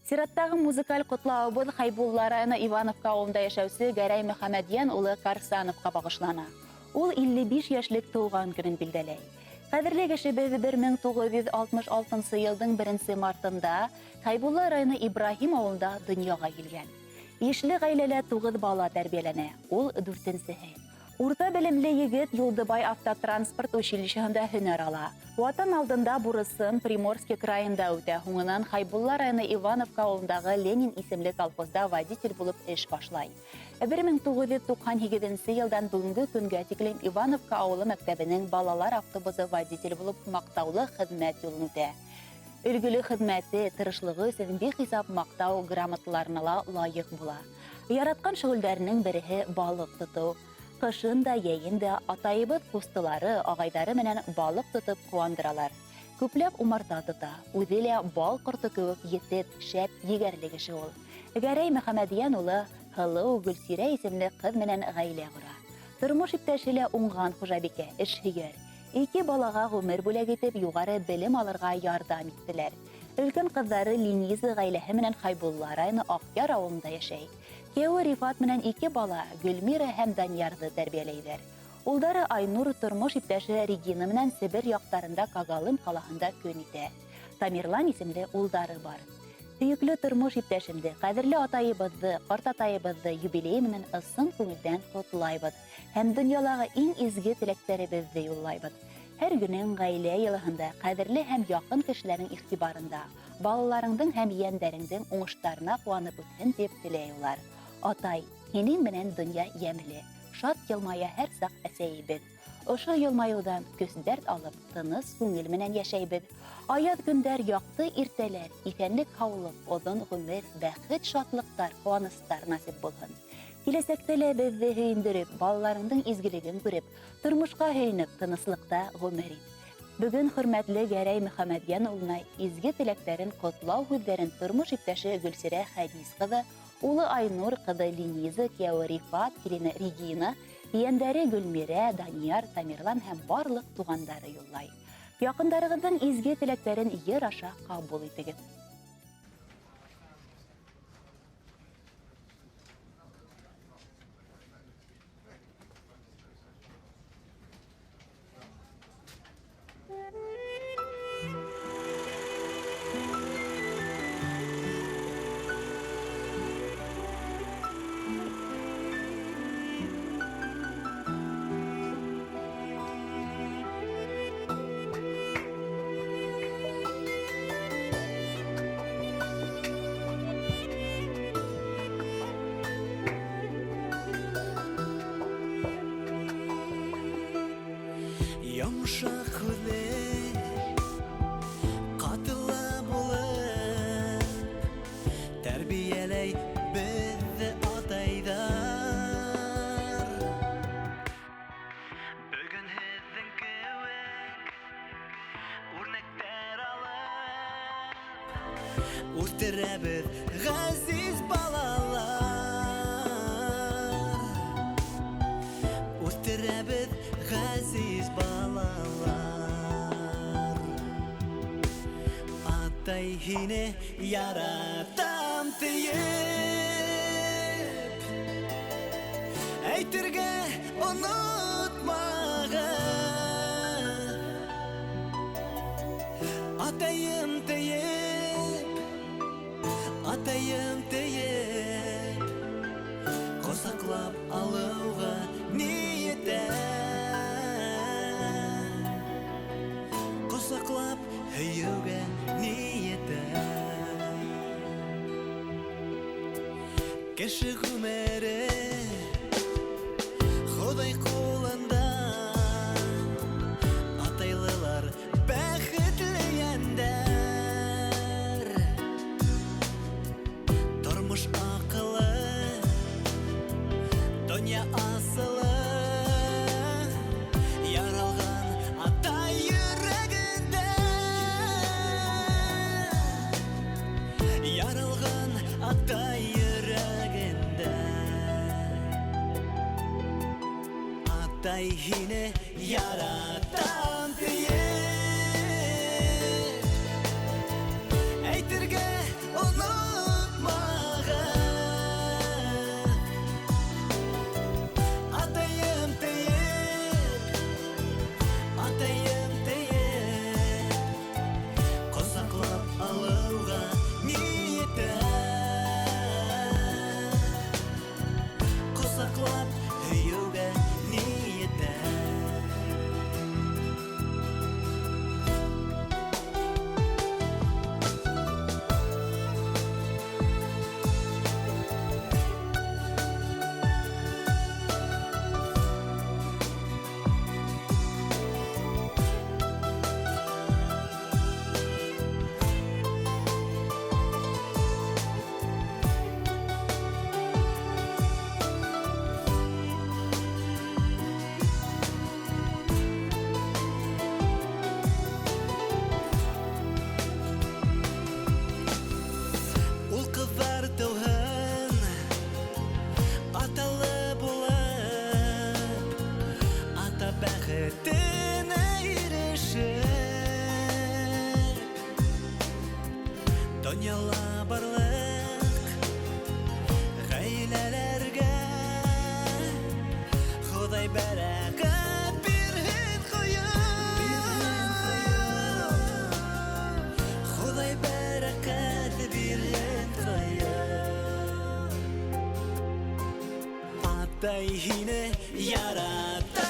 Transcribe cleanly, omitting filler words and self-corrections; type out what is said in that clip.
Сираттағы музыкаль құтлауыбыз Хайбулла районы Ивановка ауылында яшәүсе Гәрәй Мөхәммәдиян улы Карсановка багышлана. Ул 55 яшьлек тулган көнен билдәләй. Кадерле кешебез 1966 елның 1 мартында Хайбулла районы Ибрахим авылында дөньяга килгән. Ишле гаиләлә 9 бала тәрбияләнә. Ул 4-нче. Урта белемле егет Юлдыбай автотранспорт училищеһендә һөнәр ала. Ватан алдында бурысын Приморский краенда үтә. Һуңыннан Хайбулла районы Ивановка авылындагы Ленин исемле колхозда водитель булып эш башлай. 1997 елдан бүгенге көнгә тиклем Ивановка авылы мәктәбенең балалар автобусы водитель булып мактаулы хезмәт юлын үтә. Өлгілі хезмәте, тырышлыгы өчен бихисап мактау грамоталарына лайык була. Яраткан шөгыльләренең бере балык тоту. Кышын да, яйын да атайыбыз кустылары, агайдары менән балык тотып куандыралар. Күпләп умарта тота. Үзе лә бал корты кебек етеп, шәп, егәрле кеше ул. Гәрәй Мөхәммәдиян улы Хылу Гөлсирә исемле кыз менән гаилә кура. Тормыш иптәше лә уңган хуҗабикә, эшһөйәр. 2 балага гомер бүләк итеп югары белем алырга ярдәм иттеләр. Өлкән кызлары Лениза гаиләһе менән Хайбулла районы Акъяр авылында яшәй. Кеуі Рифат менән 2 бала Гөлмира һәм Даньярды тәрбияләйләр. Улдары Айнур тормыш иптәше Регина менән Себер яктарында Кагалым калаһында көн итә. Тамирлан исемле улдары бар. Сөйүкле тормыш иптәшемде, кадерле атайыбызды, карт атайыбызды юбилей менән ысын күңелдән котлайбыз һәм дөньядагы иң изге теләкләребезне юллайбыз. Һәр көнең гаилә йылыһында кадерле һәм якын кешеләрнең игътибарында, балаларыңдың һәм ияндәреңнең уңыштарына куанып үтһен дип теләйләр. Атай, һинең менән дөнья ямьле, шат елмая һәр сак әсәйбез. Ошо елмаюдан көсдәрт алып, тыныс күңел менән яшәйбез. Аяз көндәр, якты иртәләр, исәнлек һаулык, озын гомер, бәхет, шатлыктар, куаныштар насип булһын. Киләсәктә лә безне һөендереп, балаларыңның изгелеген күреп, тормышка һөенеп, тыныслыкта гомер ит. Бүген хөрмәтле Гәрәй Мөхәммәдиян улына изге теләкләрен котлау һүзләрен тормыш иптәше Гөлсирә Хәдис кызы, улы Айнур кызы Лениза, кияүе Рифат, килене Регина, ияндәре Гөлмирә, Данияр, Тамирлан һәм барлык тугандары юллай. Якындарыгызның изге теләкләрен йыр аша кабул итегез. Yumuşak hüzün, katılı bulur, terbiyeley bizi adaylar. Bugün hüzün kıvık, örnekler alır, urtirebiz gaziz balalar, urtirebiz gaziz balalar. Atay yine yaratam deyip, eytirge unutmağın. Atayım deyip, kosaklap alığa niyetten, kosaklap heyuge niyetten. Kişi gümeri Xuday kulunda, ataylılar bәхетлегәндер. Тормыш акылы, дөнья асылы, яралган атай йөрәгендә, яралган атай йөрәгендә. Атай һине яратам диеп, әйтергә кызлар тауһын аталы булып ата бәхетенә ирешер дөньяла барлык гаиләләргә Худай бәрәкәт бирһен Хоя Худай бәрәкәт бирһен Хоя Атай һине ярата